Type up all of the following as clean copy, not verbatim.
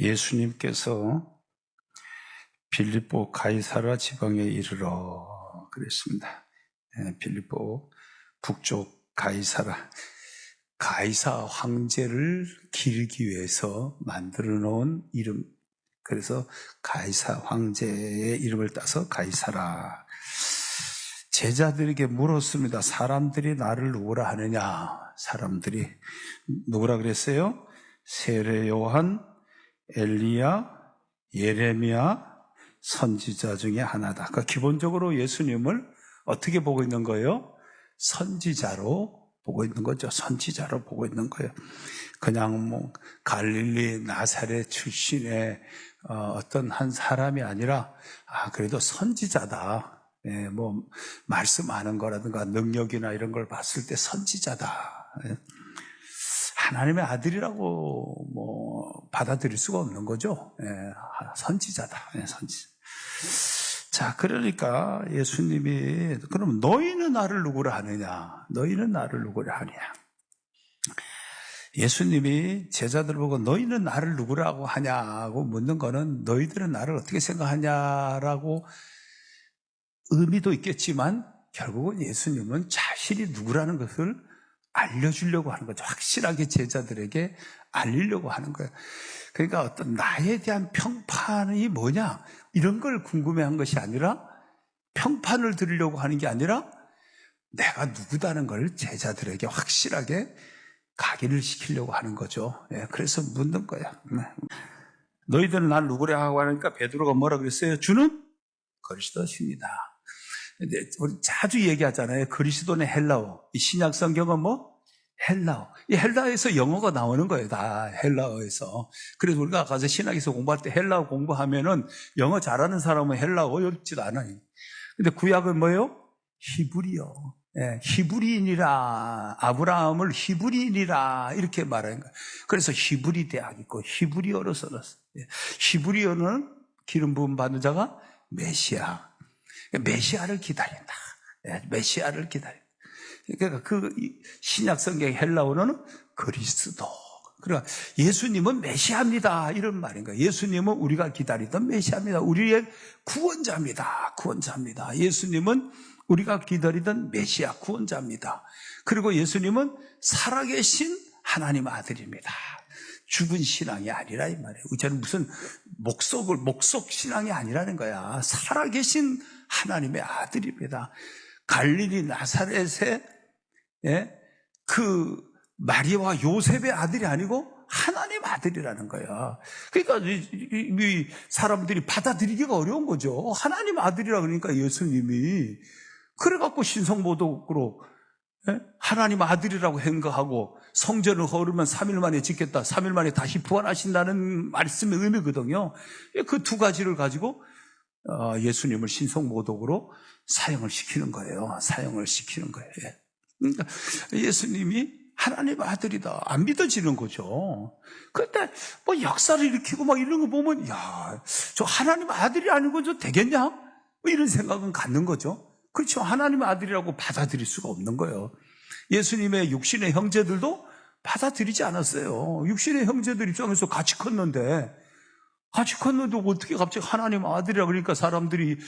예수님께서 빌립보 가이사라 지방에 이르러 그랬습니다. 빌립보 북쪽 가이사라, 가이사 황제를 기리기 위해서 만들어 놓은 이름, 그래서 가이사 황제의 이름을 따서 가이사라. 제자들에게 물었습니다. 사람들이 나를 누구라 하느냐? 사람들이 누구라 그랬어요? 세례 요한, 엘리야, 예레미야, 선지자 중에 하나다. 그러니까 기본적으로 예수님을 어떻게 보고 있는 거예요? 선지자로 보고 있는 거죠. 선지자로 보고 있는 거예요. 그냥 갈릴리 나사렛 출신의 어떤 한 사람이 아니라 그래도 선지자다. 말씀하는 거라든가 능력이나 이런 걸 봤을 때 선지자다. 하나님의 아들이라고 받아들일 수가 없는 거죠. 선지자다. 선지자. 자, 그러니까 예수님이 그럼 너희는 나를 누구라 하느냐? 너희는 나를 누구라 하느냐? 예수님이 제자들 보고 너희는 나를 누구라고 하냐고 묻는 거는 너희들은 나를 어떻게 생각하냐라고 의미도 있겠지만 결국은 예수님은 자신이 누구라는 것을 알려주려고 하는 거죠. 확실하게 제자들에게 알리려고 하는 거예요. 그러니까 어떤 나에 대한 평판이 뭐냐 이런 걸 궁금해한 것이 아니라 평판을 들으려고 하는 게 아니라 내가 누구다는 걸 제자들에게 확실하게 각인을 시키려고 하는 거죠. 그래서 묻는 거야. 너희들은 날 누구라 하고 하니까 베드로가 뭐라 그랬어요? 주는 그리스도십니다. 우리 자주 얘기하잖아요. 그리스도는 헬라어. 이 신약 성경은 헬라어. 이 헬라어에서 영어가 나오는 거예요. 다 헬라어에서. 그래서 우리가 가서 신학에서 공부할 때 헬라어 공부하면은 영어 잘하는 사람은 헬라어 어렵지도 않아요. 근데 구약은 뭐예요? 히브리어. 히브리인이라, 아브라함을 히브리인이라 이렇게 말하는 거예요. 그래서 히브리 대학 있고 히브리어로 써놨어요. 히브리어는 기름 부음 받는 자가 메시아. 메시아를 기다린다. 메시아를 기다린다. 그러니까 그 신약 성경 헬라어로는 그리스도. 그러니까 예수님은 메시아입니다. 이런 말인 거예요. 예수님은 우리가 기다리던 메시아입니다. 우리의 구원자입니다. 구원자입니다. 예수님은 우리가 기다리던 메시아 구원자입니다. 그리고 예수님은 살아계신 하나님 아들입니다. 죽은 신앙이 아니라 이 말이에요. 저는 무슨 목속 신앙이 아니라는 거야. 살아계신 하나님의 아들입니다. 갈릴리 나사렛의 그 마리아와 요셉의 아들이 아니고 하나님 아들이라는 거야. 그러니까 이 사람들이 받아들이기가 어려운 거죠. 하나님 아들이라 그러니까 예수님이 그래갖고 신성모독으로 하나님 아들이라고 행거하고 성전을 허르면 3일 만에 짓겠다. 3일 만에 다시 부활하신다는 말씀의 의미거든요. 그 두 가지를 가지고 예수님을 신성모독으로 사용을 시키는 거예요. 사용을 시키는 거예요. 그러니까 예수님이 하나님 아들이다. 안 믿어지는 거죠. 그런데 역사를 일으키고 이런 거 보면 저 하나님 아들이 아니고 저 되겠냐? 이런 생각은 갖는 거죠. 그렇죠. 하나님의 아들이라고 받아들일 수가 없는 거예요. 예수님의 육신의 형제들도 받아들이지 않았어요. 육신의 형제들 입장에서 같이 컸는데 어떻게 갑자기 하나님 아들이라 그러니까 사람들이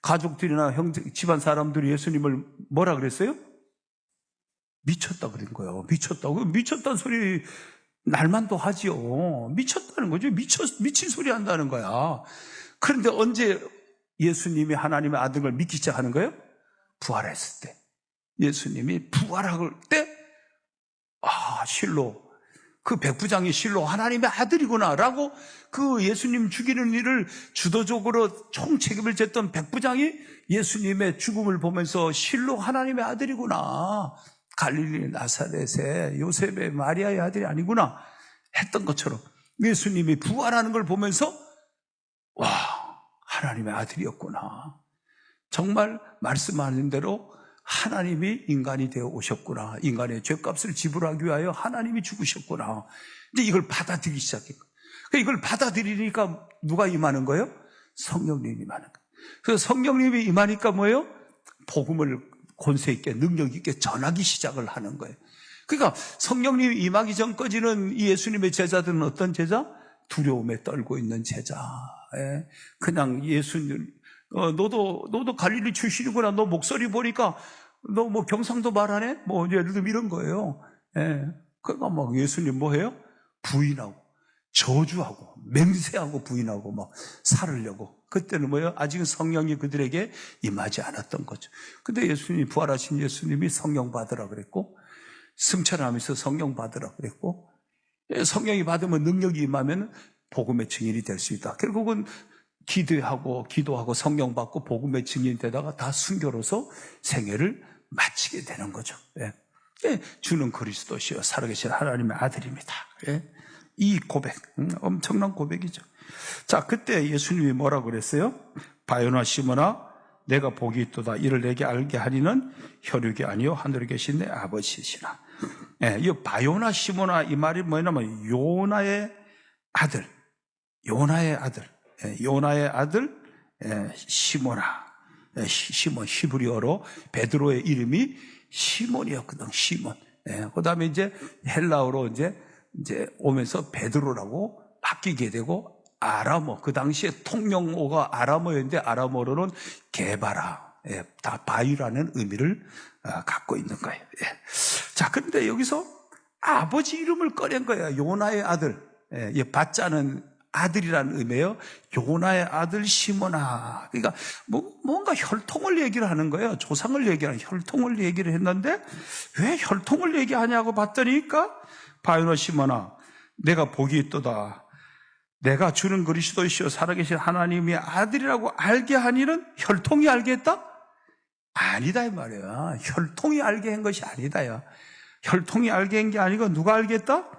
가족들이나 형제, 집안 사람들이 예수님을 뭐라 그랬어요? 미쳤다 그런 거예요. 미쳤다고. 미쳤다는 소리 날만도 하지요. 미쳤다는 거죠. 미친 소리 한다는 거야. 그런데 언제 예수님이 하나님의 아들을 믿기 시작하는 거예요? 부활했을 때. 예수님이 부활할 때 실로 그 백부장이 실로 하나님의 아들이구나라고 그 예수님 죽이는 일을 주도적으로 총책임을 졌던 백부장이 예수님의 죽음을 보면서 실로 하나님의 아들이구나. 갈릴리 나사렛의 요셉의 마리아의 아들이 아니구나 했던 것처럼 예수님이 부활하는 걸 보면서 하나님의 아들이었구나. 정말 말씀하는 대로 하나님이 인간이 되어 오셨구나. 인간의 죄값을 지불하기 위하여 하나님이 죽으셨구나. 이제 이걸 받아들이기 시작했고, 이걸 받아들이니까 누가 임하는 거예요? 성령님이 임하는 거예요. 그래서 성령님이 임하니까 뭐예요? 복음을 권세 있게 능력 있게 전하기 시작을 하는 거예요. 그러니까 성령님이 임하기 전까지는 이 예수님의 제자들은 어떤 제자? 두려움에 떨고 있는 제자. 예. 그냥 예수님, 너도 갈릴리 출신이구나. 너 목소리 보니까 너 뭐 경상도 말하네? 뭐 예를 들면 이런 거예요. 예. 그러니까 막 예수님 뭐 해요? 부인하고, 저주하고, 맹세하고 부인하고 막 살으려고. 그때는 뭐예요? 아직은 성령이 그들에게 임하지 않았던 거죠. 근데 예수님이, 부활하신 예수님이 성령 받으라 그랬고, 승천하면서 성령 받으라 그랬고, 성령이 받으면 능력이 임하면 복음의 증인이 될 수 있다. 결국은 기도하고 성령 받고 복음의 증인이 되다가 다 순교로서 생애를 마치게 되는 거죠. 예. 주는 그리스도시요 살아계신 하나님의 아들입니다. 예. 이 고백, 엄청난 고백이죠. 자, 그때 예수님이 뭐라 그랬어요? 바요나 시몬아, 내가 복이 있도다. 이를 내게 알게 하리는 혈육이 아니요 하늘에 계신 내 아버지시라. 예, 이 바요나 시몬아, 이 말이 뭐냐면 요나의 아들, 요나의 아들 시몬아. 시몬, 히브리어로 베드로의 이름이 시몬이었거든. 시몬. 그 다음에 이제 헬라어로 이제 오면서 베드로라고 바뀌게 되고, 아람어, 그 당시에 통용어가 아람어였는데 아람어로는 게바라, 다 바위라는 의미를 갖고 있는 거예요. 자, 그런데 여기서 아버지 이름을 꺼낸 거예요. 요나의 아들. 바자는 아들이라는 의미예요. 요나의 아들 시몬아. 그러니까 뭔가 혈통을 얘기를 하는 거예요. 조상을 얘기하는, 혈통을 얘기를 했는데 왜 혈통을 얘기하냐고 봤더니까 바요나 시몬아, 내가 복이 있도다. 내가 주는 그리스도이시여 살아계신 하나님의 아들이라고 알게 하니는 혈통이 알게 했다? 아니다 이 말이야. 혈통이 알게 한 것이 아니다요. 혈통이 알게 한 게 아니고 누가 알게 했다?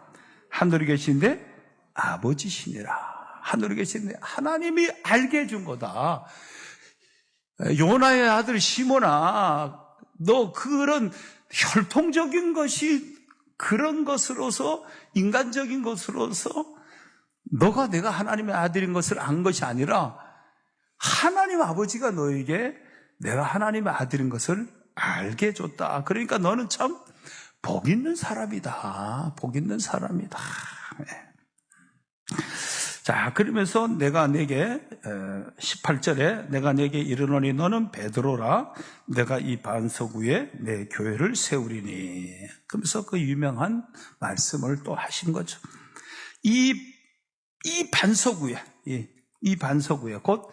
하늘에 계신데 아버지시니라. 하늘에 계신데 하나님이 알게 해준 거다. 요나의 아들 시몬아, 너 그런 혈통적인 것이 그런 것으로서, 인간적인 것으로서 너가 내가 하나님의 아들인 것을 안 것이 아니라 하나님 아버지가 너에게 내가 하나님의 아들인 것을 알게 해줬다. 그러니까 너는 참 복 있는 사람이다. 복 있는 사람이다. 자, 그러면서 내가 내게 18절에 내가 내게 이르노니 너는 베드로라. 내가 이 반석 위에 내 교회를 세우리니. 그러면서 그 유명한 말씀을 또 하신 거죠. 이 반석 위에, 이 반석 위에 곧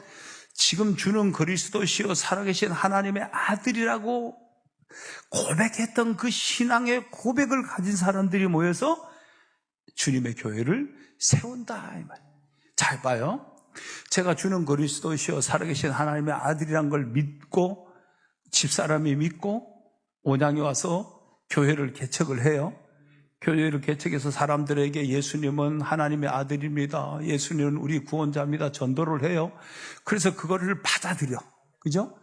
지금 주는 그리스도시요 살아계신 하나님의 아들이라고 고백했던 그 신앙의 고백을 가진 사람들이 모여서 주님의 교회를 세운다. 이 말. 잘 봐요. 제가 주는 그리스도시요 살아계신 하나님의 아들이란 걸 믿고, 집사람이 믿고 온양에 와서 교회를 개척을 해요. 교회를 개척해서 사람들에게 예수님은 하나님의 아들입니다. 예수님은 우리 구원자입니다. 전도를 해요. 그래서 그거를 받아들여. 그죠?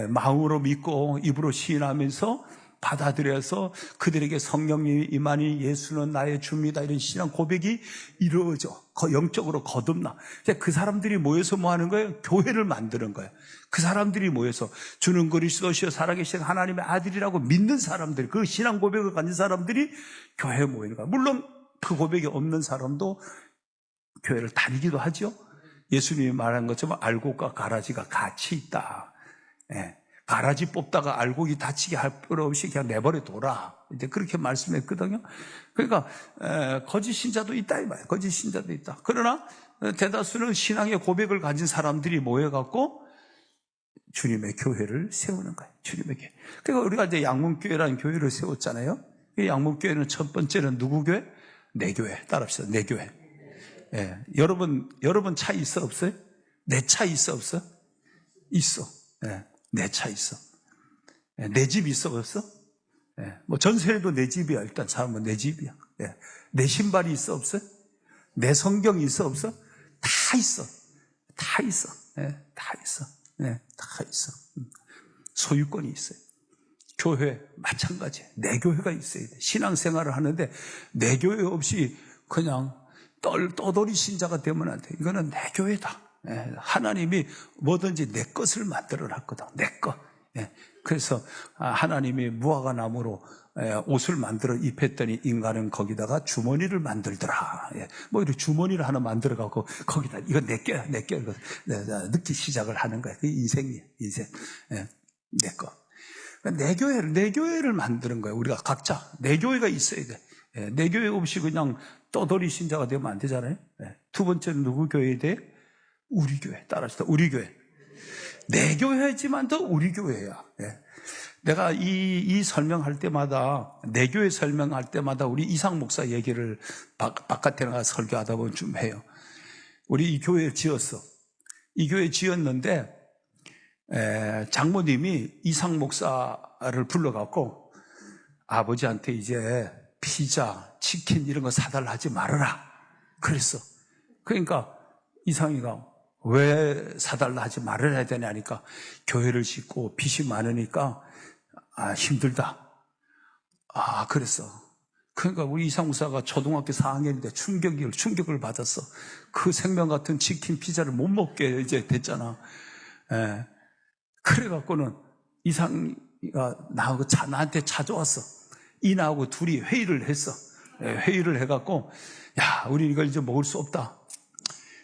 마음으로 믿고 입으로 시인하면서 받아들여서 그들에게 성령님이 임하니 예수는 나의 주입니다. 이런 신앙 고백이 이루어져. 영적으로 거듭나. 그 사람들이 모여서 뭐 하는 거예요? 교회를 만드는 거예요. 그 사람들이 모여서 주는 그리스도시여 살아계신 하나님의 아들이라고 믿는 사람들, 그 신앙 고백을 가진 사람들이 교회에 모이는 거예요. 물론 그 고백이 없는 사람도 교회를 다니기도 하죠. 예수님이 말한 것처럼 알곡과 가라지가 같이 있다. 가라지 뽑다가 알곡이 다치게 할 필요 없이 그냥 내버려 둬라. 이제 그렇게 말씀했거든요. 그러니까 거짓 신자도 있다 이 말이에요. 거짓 신자도 있다. 그러나 대다수는 신앙의 고백을 가진 사람들이 모여갖고 주님의 교회를 세우는 거예요. 주님의 교회. 그러니까 우리가 이제 양문교회라는 교회를 세웠잖아요. 이 양문교회는 첫 번째는 누구 교회? 내 교회. 따라합시다. 내 교회. 여러분 차 있어 없어요? 내 차 있어 없어? 있어. 내 차 있어. 내 집 있어 없어? 뭐 전세에도 내 집이야. 일단 사람은 내 집이야. 내 신발이 있어 없어? 내 성경이 있어 없어? 다 있어. 다 있어. 다 있어. 다 있어. 소유권이 있어요. 교회 마찬가지예요. 내 교회가 있어야 돼. 신앙생활을 하는데 내 교회 없이 그냥 떠돌이 신자가 되면 안 돼. 이거는 내 교회다. 하나님이 뭐든지 내 것을 만들어 놨거든. 내 것. 예. 그래서 하나님이 무화과 나무로 옷을 만들어 입혔더니 인간은 거기다가 주머니를 만들더라. 예. 뭐 이렇게 주머니를 하나 만들어 갖고 거기다 이거 내 껴 넣기 시작을 하는 거야. 그 인생이에요. 인생. 예. 내 거. 내 교회를 만드는 거예요. 우리가 각자 내 교회가 있어야 돼. 예. 내 교회 없이 그냥 떠돌이 신자가 되면 안 되잖아요. 예. 두 번째는 누구 교회에 대해? 우리 교회. 따라서 우리 교회. 내 교회지만 더 우리 교회야. 예. 내가 이 설명할 때마다, 내 교회 설명할 때마다 우리 이상 목사 얘기를 바깥에 나가서 설교하다 보면 좀 해요. 우리 이 교회 지었어. 이 교회 지었는데, 장모님이 이상 목사를 불러갖고 아버지한테 이제 피자, 치킨 이런 거 사달라 하지 말아라. 그랬어. 그러니까 이상이가 왜 사달라 하지 말아야 되냐니까 교회를 짓고 빚이 많으니까 힘들다. 그랬어. 그러니까 우리 이상무사가 초등학교 4학년인데 충격을 받았어. 그 생명 같은 치킨 피자를 못 먹게 이제 됐잖아. 예. 그래갖고는 이상이가 나한테 찾아왔어. 이나하고 둘이 회의를 했어. 회의를 해갖고, 야, 우리 이걸 이제 먹을 수 없다.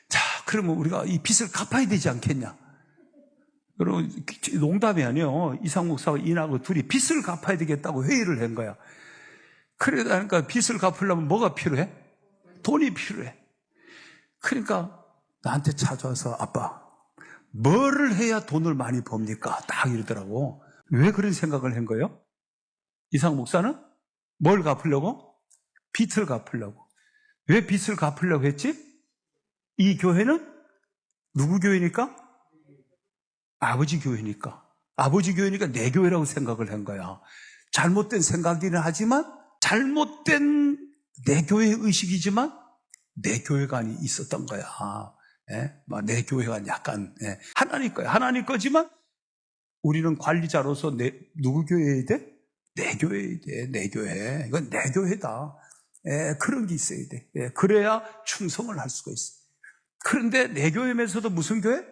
자, 그러면 우리가 이 빚을 갚아야 되지 않겠냐? 여러분, 농담이 아니에요. 이상 목사가 이나하고 둘이 빚을 갚아야 되겠다고 회의를 한 거야. 그러니까 빚을 갚으려면 뭐가 필요해? 돈이 필요해. 그러니까 나한테 찾아와서 아빠, 뭐를 해야 돈을 많이 법니까? 딱 이러더라고. 왜 그런 생각을 한 거예요? 이상 목사는 뭘 갚으려고? 빚을 갚으려고. 왜 빚을 갚으려고 했지? 이 교회는 누구 교회니까? 아버지 교회니까. 아버지 교회니까 내 교회라고 생각을 한 거야. 잘못된 생각이긴 하지만, 잘못된 내 교회 의식이지만 내 교회가 있었던 거야. 예? 내 교회가 약간 하나님 거야. 하나님 거지만 우리는 관리자로서 누구 교회에 돼? 내 교회에 돼. 내 교회. 이건 내 교회다. 그런 게 있어야 돼. 그래야 충성을 할 수가 있어. 그런데 내 교회면서도 무슨 교회?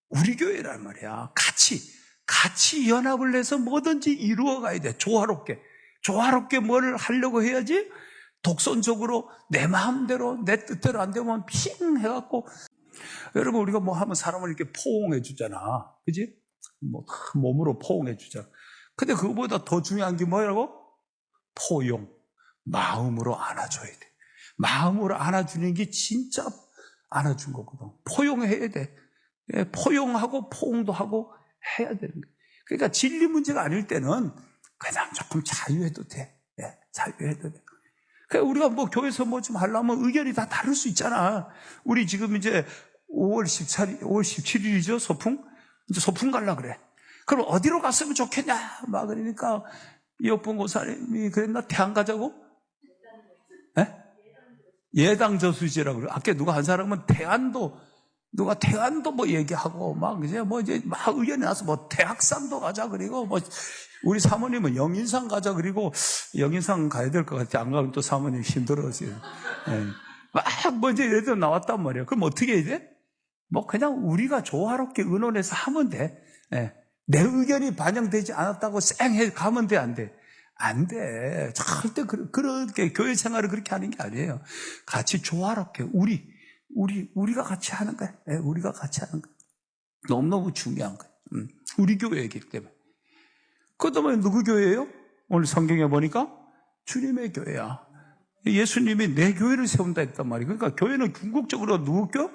우리 교회란 말이야. 같이 연합을 해서 뭐든지 이루어가야 돼. 조화롭게 뭘 하려고 해야지 독선적으로 내 마음대로 내 뜻대로 안 되면 핑 해갖고. 여러분, 우리가 뭐 하면 사람을 이렇게 포옹해 주잖아. 그지? 뭐 몸으로 포옹해 주잖아. 근데 그거보다 더 중요한 게 뭐라고? 포용. 마음으로 안아줘야 돼. 마음으로 안아주는 게 진짜 안아준 거거든. 포용해야 돼. 포용하고 포옹도 하고 해야 되는 거야. 그러니까 진리 문제가 아닐 때는 그냥 조금 자유해도 돼. 자유해도 돼. 그러니까 우리가 뭐 교회에서 뭐 좀 하려면 의견이 다 다를 수 있잖아. 우리 지금 이제 5월 17일이죠, 소풍? 이제 소풍 가려고 그래. 그럼 어디로 갔으면 좋겠냐? 막 그러니까 이어폰 고사님이 그랬나? 태안 가자고? 예당 저수지라고 그래. 아까 누가 한 사람은 태안도 뭐 얘기하고 막 이제 막 의견이 나서 뭐 대학산도 가자 그리고 뭐 우리 사모님은 영인산 가자 그리고 영인산 가야 될 것 같아. 안 가면 또 사모님 힘들어지요. 막 먼저 얘들 나왔단 말이야. 그럼 어떻게 해야 돼? 뭐 그냥 우리가 조화롭게 의논해서 하면 돼. 내 의견이 반영되지 않았다고 쌩해 가면 돼, 안 돼? 안 돼. 절대 그렇게 교회 생활을 그렇게 하는 게 아니에요. 같이 조화롭게 우리가 같이 하는 거야. 우리가 같이 하는 거야. 너무너무 중요한 거야. 우리 교회이기 때문에. 그다음에 누구 교회예요? 오늘 성경에 보니까 주님의 교회야. 예수님이 내 교회를 세운다 했단 말이야. 그러니까 교회는 궁극적으로 누구 교?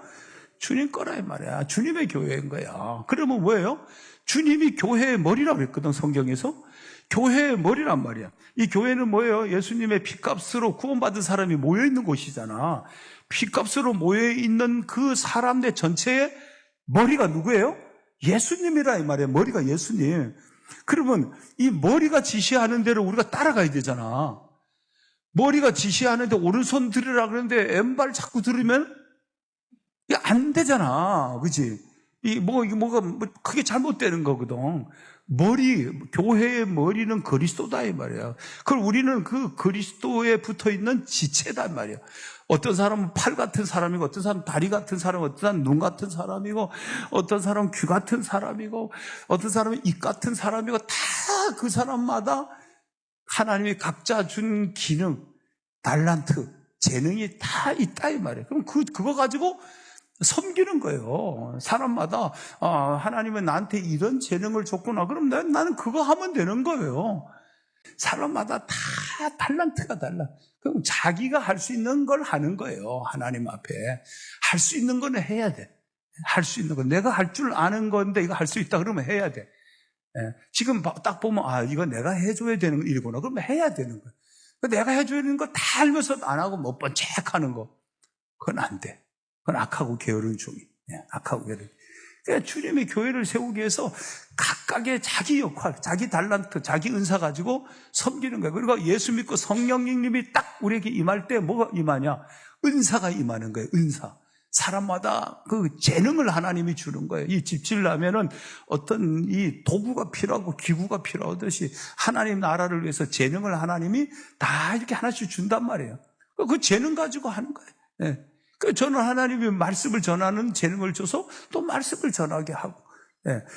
주님 거라 이 말이야. 주님의 교회인 거야. 그러면 뭐예요? 주님이 교회의 머리라고 그랬거든, 성경에서. 교회의 머리란 말이야. 이 교회는 뭐예요? 예수님의 피값으로 구원받은 사람이 모여있는 곳이잖아. 피값으로 모여있는 그 사람들 전체의 머리가 누구예요? 예수님이라 이 말이야. 머리가 예수님. 그러면 이 머리가 지시하는 대로 우리가 따라가야 되잖아. 머리가 지시하는데 오른손 들으라 그러는데 왼발 자꾸 들으면 이게 안 되잖아. 그치? 이게 뭐가 크게 잘못되는 거거든. 교회의 머리는 그리스도다 이 말이야. 그럼 우리는 그 그리스도에 붙어 있는 지체다 이 말이야. 어떤 사람은 팔 같은 사람이고, 어떤 사람은 다리 같은 사람이고, 어떤 사람은 눈 같은 사람이고, 어떤 사람은 귀 같은 사람이고, 어떤 사람은 입 같은 사람이고, 다 그 사람마다 하나님이 각자 준 기능, 달란트, 재능이 다 있다 이 말이에요. 그럼 그거 가지고 섬기는 거예요. 사람마다 하나님은 나한테 이런 재능을 줬구나. 그럼 나는 그거 하면 되는 거예요. 사람마다 다 달란트가 달라. 그럼 자기가 할 수 있는 걸 하는 거예요. 하나님 앞에. 할 수 있는 거는 해야 돼. 할 수 있는 거. 내가 할 줄 아는 건데 이거 할 수 있다 그러면 해야 돼. 지금 딱 보면 이거 내가 해줘야 되는 일이구나. 그러면 해야 되는 거예요. 내가 해줘야 되는 거 다 알면서 안 하고 못 번쩍하는 거. 그건 안 돼. 그건 악하고 게으른 종이. 악하고 게으른. 그러니까 주님의 교회를 세우기 위해서 각각의 자기 역할, 자기 달란트, 자기 은사 가지고 섬기는 거예요. 그리고 예수 믿고 성령님이 딱 우리에게 임할 때 뭐가 임하냐? 은사가 임하는 거예요. 은사. 사람마다 그 재능을 하나님이 주는 거예요. 이 집 지으려면은 어떤 이 도구가 필요하고 기구가 필요하듯이 하나님 나라를 위해서 재능을 하나님이 다 이렇게 하나씩 준단 말이에요. 그 재능 가지고 하는 거예요. 네. 저는 하나님이 말씀을 전하는 재능을 줘서 또 말씀을 전하게 하고,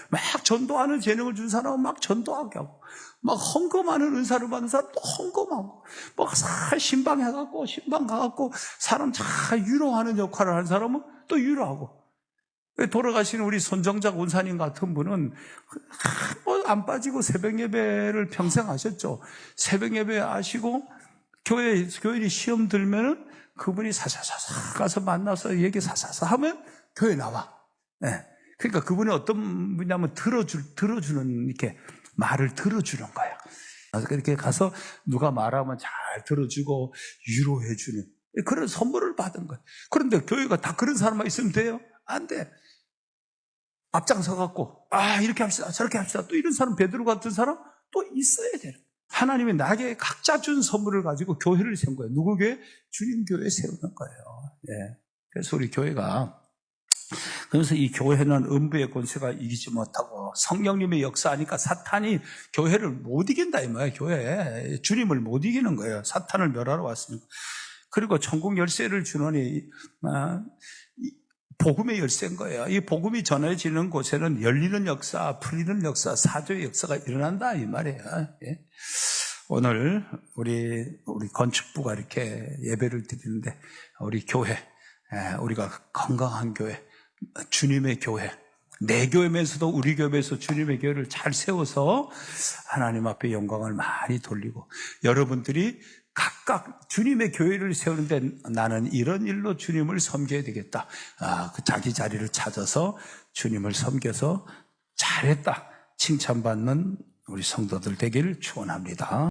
막 전도하는 재능을 준 사람은 막 전도하게 하고, 막 헌금하는 은사를 받는 사람 또 헌금하고, 막 신방 가갖고 사람 잘 위로하는 역할을 하는 사람은 또 위로하고. 돌아가신 우리 손정작 원사님 같은 분은 안 빠지고 새벽 예배를 평생 하셨죠. 새벽 예배 하시고 교회 시험 들면은 그분이 사사사사 가서 만나서 얘기 사사사 하면 교회 나와. 그러니까 그분이 어떤 분이냐면 들어주는 이렇게 말을 들어주는 거야. 그렇게 가서 누가 말하면 잘 들어주고 위로해주는 그런 선물을 받은 거야. 그런데 교회가 다 그런 사람만 있으면 돼요? 안 돼. 앞장서갖고 이렇게 합시다 저렇게 합시다 또 이런 사람 베드로 같은 사람 또 있어야 돼요. 하나님이 나에게 각자 준 선물을 가지고 교회를 세운 거예요. 누구 교회? 주님 교회 세우는 거예요. 그래서 우리 교회가 그래서 이 교회는 음부의 권세가 이기지 못하고 성령님의 역사하니까 사탄이 교회를 못 이긴다 이 말이에요. 교회 주님을 못 이기는 거예요. 사탄을 멸하러 왔으니까. 그리고 천국 열쇠를 주노니 복음의 열쇠인 거예요. 이 복음이 전해지는 곳에는 열리는 역사, 풀리는 역사, 사조의 역사가 일어난다 이 말이에요. 오늘 우리 건축부가 이렇게 예배를 드리는데 우리 교회, 우리가 건강한 교회, 주님의 교회, 내 교회면서도 우리 교회에서 주님의 교회를 잘 세워서 하나님 앞에 영광을 많이 돌리고 여러분들이 각각 주님의 교회를 세우는데 나는 이런 일로 주님을 섬겨야 되겠다. 그 자기 자리를 찾아서 주님을 섬겨서 잘했다 칭찬받는 우리 성도들 되기를 축원합니다.